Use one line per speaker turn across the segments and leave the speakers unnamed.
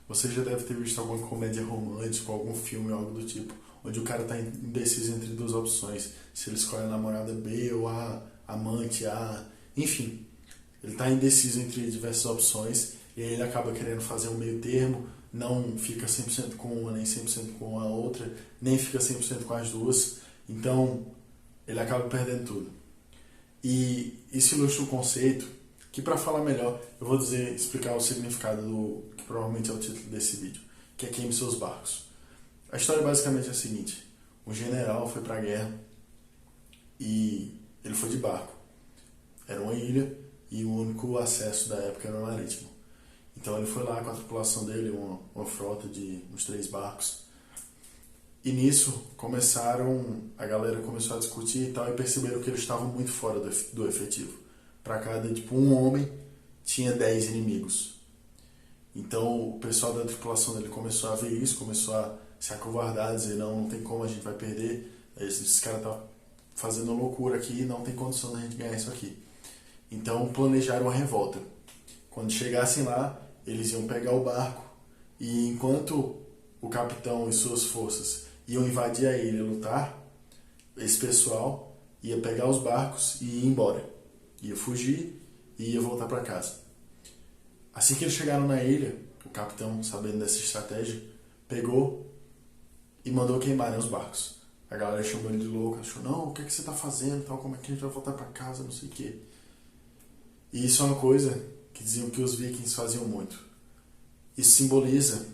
Você já deve ter visto alguma comédia romântica, algum filme ou algo do tipo, onde o cara tá indeciso entre duas opções, se ele escolhe a namorada B ou a amante A, enfim, ele tá indeciso entre diversas opções e aí ele acaba querendo fazer um meio termo, não fica 100% com uma, nem 100% com a outra, nem fica 100% com as duas, então ele acaba perdendo tudo. E isso ilustra o conceito que, para falar melhor, eu vou explicar o significado do que provavelmente é o título desse vídeo, que é Queime Seus Barcos. A história basicamente é a seguinte: um general foi para a guerra e ele foi de barco. Era uma ilha e o único acesso da época era o marítimo. Então ele foi lá com a tripulação dele, uma frota de uns 3 barcos. E nisso a galera começou a discutir e tal, e perceberam que eles estavam muito fora do efetivo. Para cada, um homem tinha 10 inimigos. Então o pessoal da tripulação dele começou a ver isso, começou a se acovardar, dizer, não tem como, a gente vai perder, esses caras estão fazendo loucura aqui, não tem condição da gente ganhar isso aqui. Então planejaram uma revolta. Quando chegassem lá, eles iam pegar o barco e enquanto o capitão e suas forças iam invadir a ilha e lutar, esse pessoal ia pegar os barcos e ir embora. Ia fugir e ia voltar para casa. Assim que eles chegaram na ilha, o capitão, sabendo dessa estratégia, pegou e mandou queimarem os barcos. A galera chamou ele de louco, achou, não, o que você está fazendo, tal, como é que a gente vai voltar para casa, não sei o quê. E isso é uma coisa que diziam que os vikings faziam muito. Isso simboliza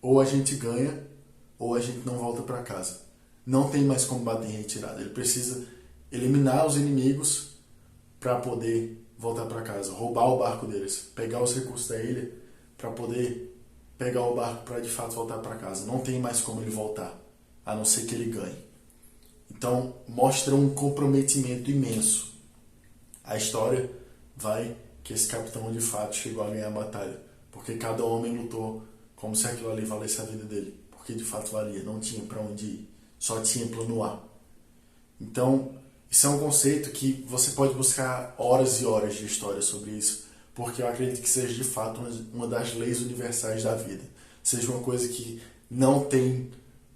ou a gente ganha ou a gente não volta para casa. Não tem mais como bater em retirada. Ele precisa eliminar os inimigos para poder voltar para casa, roubar o barco deles, pegar os recursos da ilha para poder pegar o barco para de fato voltar para casa. Não tem mais como ele voltar, a não ser que ele ganhe. Então mostra um comprometimento imenso. A história vai que esse capitão de fato chegou a ganhar a batalha, porque cada homem lutou como se aquilo ali valesse a vida dele, porque de fato valia, não tinha para onde ir, só tinha plano A. Então, isso é um conceito que você pode buscar horas e horas de história sobre isso, porque eu acredito que seja de fato uma das leis universais da vida, seja uma coisa que não tem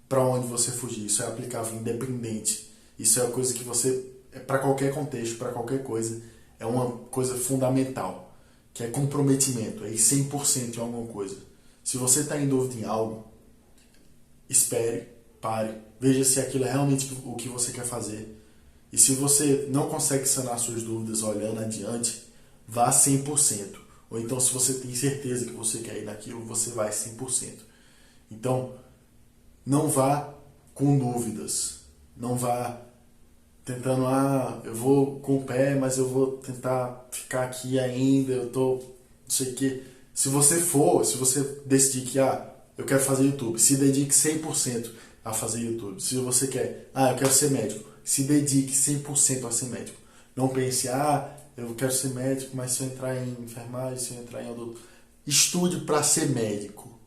para onde você fugir, isso é aplicável independente, isso é uma coisa que você, para qualquer contexto, para qualquer coisa, é uma coisa fundamental, que é comprometimento, é ir 100% em alguma coisa. Se você está em dúvida em algo, espere, pare, veja se aquilo é realmente o que você quer fazer. E se você não consegue sanar suas dúvidas olhando adiante, vá 100%. Ou então, se você tem certeza que você quer ir naquilo, você vai 100%. Então, não vá com dúvidas. Não vá tentando, eu vou com o pé, mas eu vou tentar ficar aqui ainda, eu tô, não sei o que. Se você decidir que, eu quero fazer YouTube, se dedique 100% a fazer YouTube. Se você quer, eu quero ser médico, se dedique 100% a ser médico. Não pense, eu quero ser médico, mas se eu entrar em enfermagem, se eu entrar em adulto. Estude para ser médico.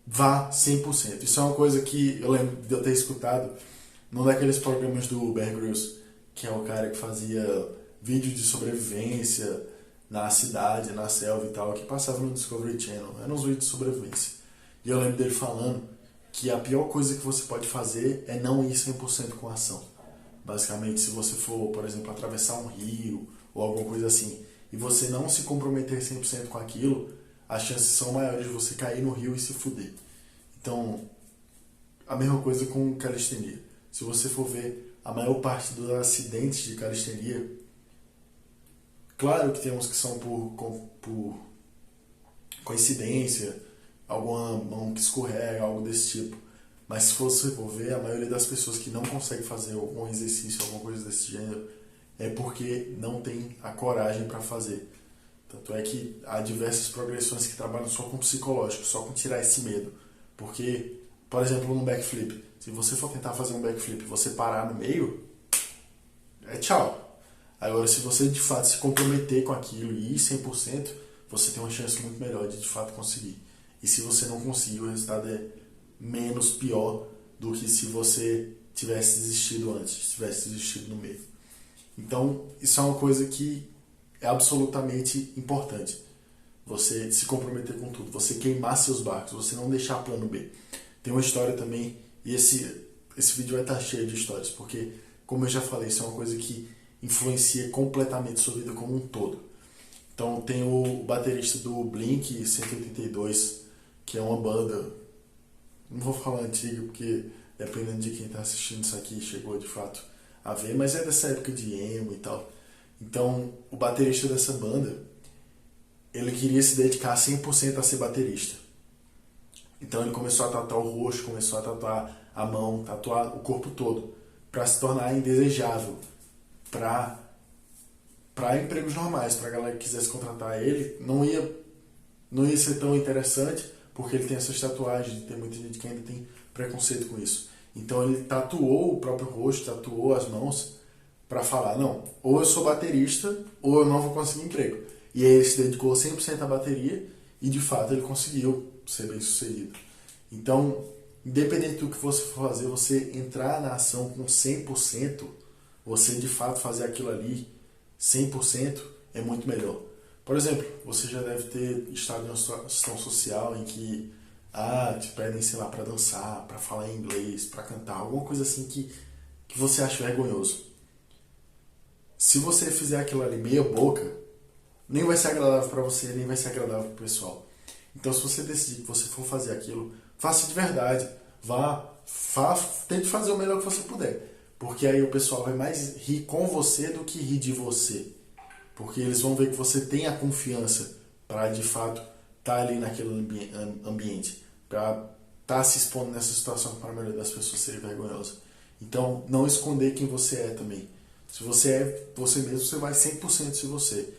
Vá 100%. Isso é uma coisa que eu lembro de eu ter escutado num daqueles programas do Bear Grylls, que é o cara que fazia vídeos de sobrevivência na cidade, na selva e tal, que passava no Discovery Channel. Eram uns vídeos de sobrevivência. E eu lembro dele falando que a pior coisa que você pode fazer é não ir 100% com a ação. Basicamente, se você for, por exemplo, atravessar um rio ou alguma coisa assim, e você não se comprometer 100% com aquilo, as chances são maiores de você cair no rio e se fuder. Então, a mesma coisa com calistenia. Se você for ver a maior parte dos acidentes de calistenia, claro que tem uns que são por coincidência, alguma mão que escorrega, algo desse tipo. Mas se você for ver, a maioria das pessoas que não consegue fazer algum exercício, alguma coisa desse gênero, é porque não tem a coragem para fazer. Tanto é que há diversas progressões que trabalham só com psicológico, só com tirar esse medo. Porque, por exemplo, no backflip, se você for tentar fazer um backflip e você parar no meio, é tchau. Agora, se você de fato se comprometer com aquilo e ir 100%, você tem uma chance muito melhor de fato conseguir. E se você não conseguir, o resultado é menos pior do que se você tivesse desistido antes, tivesse desistido no meio. Então, isso é uma coisa que é absolutamente importante. você se comprometer com tudo, você queimar seus barcos, você não deixar plano B. Tem uma história também, e esse vídeo vai estar cheio de histórias, porque, como eu já falei, isso é uma coisa que influencia completamente sua vida como um todo. Então tem o baterista do Blink-182, que é uma banda, não vou falar antiga, porque dependendo de quem está assistindo isso aqui, chegou de fato a ver, mas é dessa época de emo e tal. Então, o baterista dessa banda, ele queria se dedicar 100% a ser baterista. Então ele começou a tatuar o rosto, começou a tatuar a mão, tatuar o corpo todo, para se tornar indesejável para empregos normais, para a galera que quisesse contratar ele, não ia ser tão interessante, porque ele tem essas tatuagens, tem muita gente que ainda tem preconceito com isso. Então ele tatuou o próprio rosto, tatuou as mãos, para falar, não, ou eu sou baterista, ou eu não vou conseguir emprego. E aí ele se dedicou 100% à bateria, e de fato ele conseguiu ser bem sucedido. Então, independente do que você for fazer, você entrar na ação com 100%, você de fato fazer aquilo ali 100% é muito melhor. Por exemplo, você já deve ter estado em uma situação social em que te pedem, sei lá, para dançar, para falar em inglês, para cantar, alguma coisa assim que você acha vergonhoso. Se você fizer aquilo ali meia boca, nem vai ser agradável para você, nem vai ser agradável para o pessoal. Então, se você decidir que você for fazer aquilo, faça de verdade. Tente fazer o melhor que você puder. Porque aí o pessoal vai mais rir com você do que rir de você. Porque eles vão ver que você tem a confiança para, de fato, estar ali naquele ambiente. Para estar se expondo nessa situação para a maioria das pessoas ser vergonhosa. Então, não esconder quem você é também. Se você é você mesmo, você vai 100% ser você.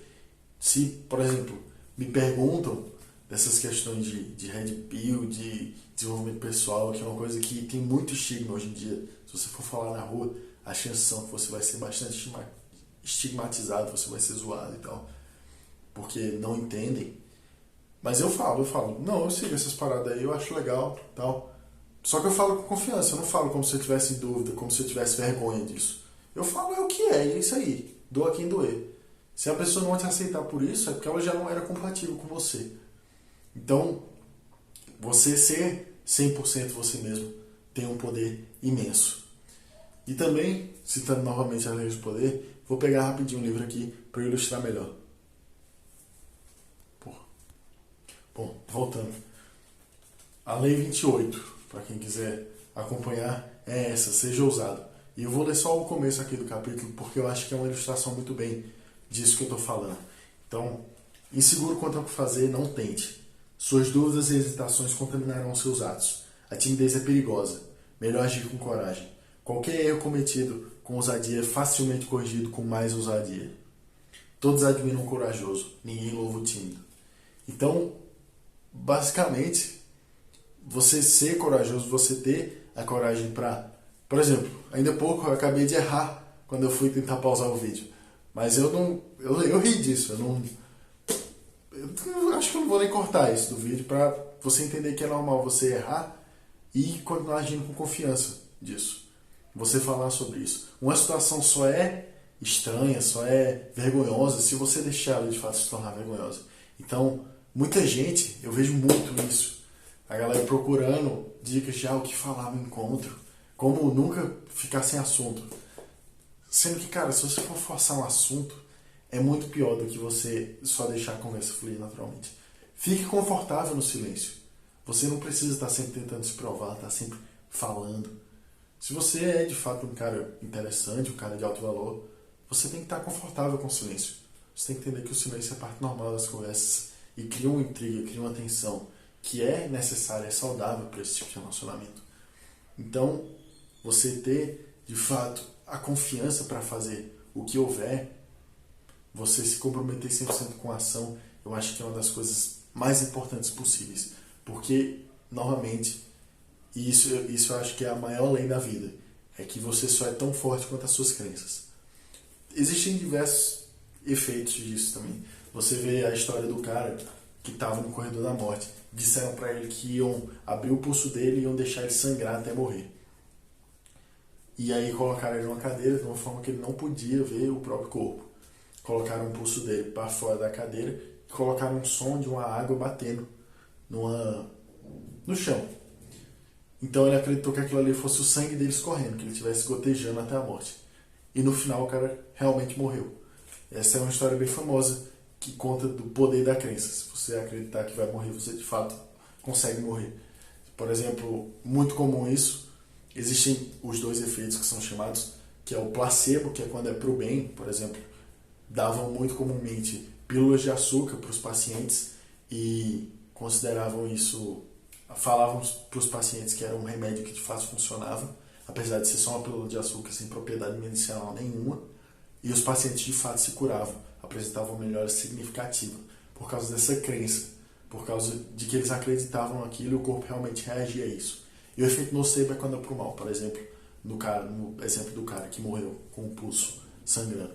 Se, por exemplo, me perguntam dessas questões de Red Pill, de desenvolvimento pessoal, que é uma coisa que tem muito estigma hoje em dia. Se você for falar na rua, as chances são que você vai ser bastante estigmatizado, você vai ser zoado e tal, porque não entendem. Mas eu falo, não, eu sigo essas paradas aí, eu acho legal, tal. Só que eu falo com confiança, eu não falo como se eu tivesse dúvida, como se eu tivesse vergonha disso. Eu falo o que é isso aí, doa quem doer. Se a pessoa não te aceitar por isso, é porque ela já não era compatível com você. Então, você ser 100% você mesmo tem um poder imenso. E também, citando novamente as leis do poder, vou pegar rapidinho um livro aqui para ilustrar melhor. Bom, voltando. A Lei 28, para quem quiser acompanhar, é essa, seja ousado. E eu vou ler só o começo aqui do capítulo, porque eu acho que é uma ilustração muito bem disso que eu estou falando. Então, inseguro quanto ao que fazer, não tente. Suas dúvidas e hesitações contaminarão seus atos. A timidez é perigosa. Melhor agir com coragem. Qualquer erro cometido com ousadia é facilmente corrigido com mais ousadia. Todos admiram o corajoso, ninguém louva o tímido. Então, basicamente, você ser corajoso, você ter a coragem para... Por exemplo, ainda há pouco eu acabei de errar quando eu fui tentar pausar o vídeo. Mas eu ri disso, eu acho que eu não vou nem cortar isso do vídeo para você entender que é normal você errar e continuar agindo com confiança disso. Você falar sobre isso. Uma situação só é estranha, só é vergonhosa se você deixar ela de fato se tornar vergonhosa. Então, muita gente, eu vejo muito isso. A galera procurando dicas de o que falar no encontro, como nunca ficar sem assunto. Sendo que, cara, se você for forçar um assunto, é muito pior do que você só deixar a conversa fluir naturalmente. Fique confortável no silêncio. Você não precisa estar sempre tentando se provar, estar sempre falando. Se você é de fato um cara interessante, um cara de alto valor, você tem que estar confortável com o silêncio. Você tem que entender que o silêncio é parte normal das conversas e cria uma intriga, cria uma tensão que é necessária, é saudável para esse tipo de relacionamento. Então, você ter de fato a confiança para fazer o que houver, você se comprometer 100% com a ação, eu acho que é uma das coisas mais importantes possíveis. Porque, novamente, isso eu acho que é a maior lei da vida, é que você só é tão forte quanto as suas crenças. Existem diversos efeitos disso também. Você vê a história do cara que estava no corredor da morte. Disseram para ele que iam abrir o pulso dele e iam deixar ele sangrar até morrer. E aí colocaram ele numa cadeira de uma forma que ele não podia ver o próprio corpo. Colocaram o pulso dele para fora da cadeira colocaram um som de uma água batendo no chão. Então ele acreditou que aquilo ali fosse o sangue dele escorrendo, que ele estivesse gotejando até a morte. E no final o cara realmente morreu. Essa é uma história bem famosa que conta do poder da crença. Se você acreditar que vai morrer, você de fato consegue morrer. Por exemplo, muito comum isso, existem os dois efeitos que são chamados, que é o placebo, que é quando é para o bem. Por exemplo, davam muito comumente pílulas de açúcar para os pacientes e consideravam isso, falavam para os pacientes que era um remédio que de fato funcionava, apesar de ser só uma pílula de açúcar sem propriedade medicinal nenhuma, e os pacientes de fato se curavam, apresentavam melhora significativa por causa dessa crença, por causa de que eles acreditavam naquilo e o corpo realmente reagia a isso. E o efeito nocebo é quando é pro mal. Por exemplo, no exemplo do cara que morreu com o pulso sangrando,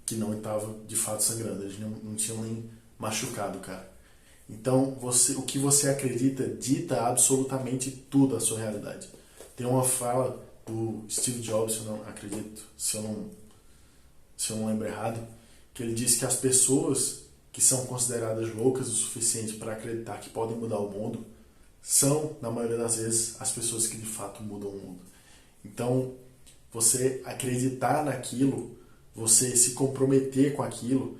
que não estava de fato sangrando, eles não tinham nem machucado o cara. Então, o que você acredita dita absolutamente tudo a sua realidade. Tem uma fala do Steve Jobs, se eu não acredito, se eu não lembro errado, que ele disse que as pessoas que são consideradas loucas o suficiente para acreditar que podem mudar o mundo são, na maioria das vezes, as pessoas que de fato mudam o mundo. Então, você acreditar naquilo, você se comprometer com aquilo,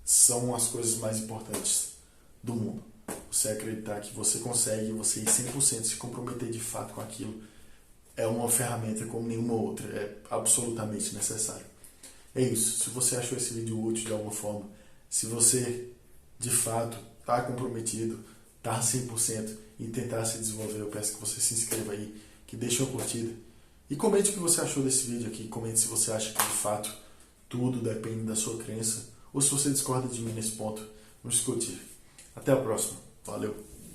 são as coisas mais importantes do mundo. Você acreditar que você consegue, você ir 100% se comprometer de fato com aquilo, é uma ferramenta como nenhuma outra, é absolutamente necessário. É isso. Se você achou esse vídeo útil de alguma forma, se você de fato está comprometido, está 100% em tentar se desenvolver, eu peço que você se inscreva aí, que deixe uma curtida e comente o que você achou desse vídeo aqui. Comente se você acha que de fato tudo depende da sua crença ou se você discorda de mim nesse ponto. Vamos discutir. Até a próxima. Valeu!